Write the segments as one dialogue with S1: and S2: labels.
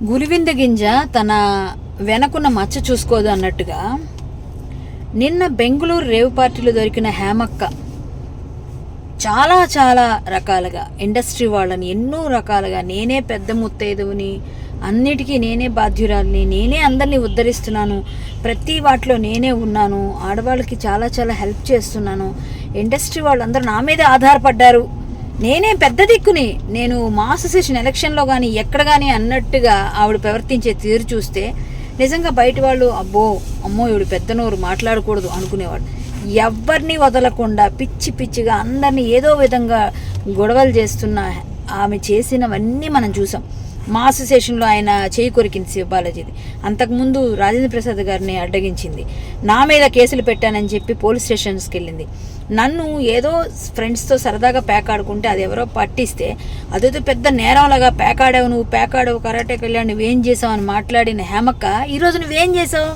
S1: గులివింద గింజ తన వెనకున్న మచ్చ చూసుకోదు అన్నట్టుగా నిన్న బెంగళూరు రేవ్ పార్టీలో దొరికిన హేమక్క చాలా చాలా రకాలుగా ఇండస్ట్రీ వాళ్ళని ఎన్నో రకాలుగా నేనే పెద్ద ముత్తైదువుని, అన్నిటికీ నేనే బాధ్యురాలిని, నేనే అందరినీ ఉద్ధరిస్తున్నాను, ప్రతి వాటిలో నేనే ఉన్నాను, ఆడవాళ్ళకి చాలా చాలా హెల్ప్ చేస్తున్నాను, ఇండస్ట్రీ వాళ్ళందరూ నా మీదే ఆధారపడ్డారు, నేనే పెద్ద దిక్కుని, నేను మా అసోసియేషన్ ఎలక్షన్లో కానీ ఎక్కడ కానీ అన్నట్టుగా ఆవిడ ప్రవర్తించే తీరు చూస్తే నిజంగా బయట వాళ్ళు అమ్మో ఈవిడ పెద్ద నోరు మాట్లాడకూడదు అనుకునేవాడు. ఎవరిని వదలకుండా పిచ్చి పిచ్చిగా అందరినీ ఏదో విధంగా గొడవలు చేస్తున్న ఆమె చేసినవన్నీ మనం చూసాం. మా అసోసియేషన్లో ఆయన చేయి కొరికింది శివబాలాజీది, అంతకుముందు రాజేంద్ర ప్రసాద్ గారిని అడ్డగించింది, నా మీద కేసులు పెట్టానని చెప్పి పోలీస్ స్టేషన్స్కి వెళ్ళింది, నన్ను ఏదో ఫ్రెండ్స్తో సరదాగా పేకాడుకుంటే అది ఎవరో పట్టిస్తే అదేదో పెద్ద నేరంలాగా పేకాడావు కరాటే కళ్యాణ్ నువ్వేం చేసావు అని మాట్లాడిన హేమక్క ఈరోజు నువ్వేం చేసావు?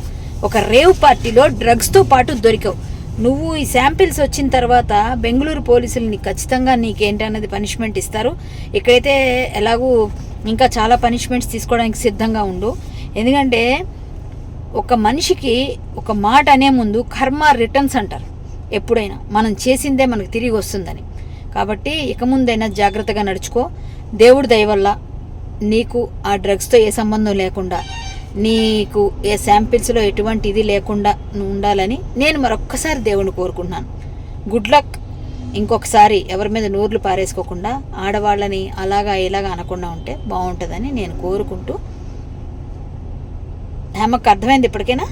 S1: ఒక రేవ్ పార్టీలో డ్రగ్స్తో పాటు దొరికావు. నువ్వు ఈ శాంపిల్స్ వచ్చిన తర్వాత బెంగళూరు పోలీసులు నీకు ఖచ్చితంగా నీకేంటన్నది పనిష్మెంట్ ఇస్తారు. ఇక్కడైతే ఎలాగూ ఇంకా చాలా పనిష్మెంట్స్ తీసుకోవడానికి సిద్ధంగా ఉండు. ఎందుకంటే ఒక మనిషికి ఒక మాట అనే ముందు కర్మ రిటర్న్స్ అంటారు. ఎప్పుడైనా మనం చేసిందే మనకు తిరిగి వస్తుందని. కాబట్టి ఇక ముందైనా జాగ్రత్తగా నడుచుకో. దేవుడి దయ వల్ల నీకు ఆ డ్రగ్స్తో ఏ సంబంధం లేకుండా, నీకు ఏ శాంపిల్స్లో ఎటువంటి ఇది లేకుండా నువ్వు ఉండాలని నేను మరొక్కసారి దేవుడిని కోరుకుంటున్నాను. Good luck. ఇంకొకసారి ఎవరి మీద నోర్లు పారేసుకోకుండా ఆడవాళ్ళని అలాగా ఇలాగా అనకుండా ఉంటే బాగుంటుందని నేను కోరుకుంటూ, హేమకు అర్థమైంది ఇప్పటికైనా?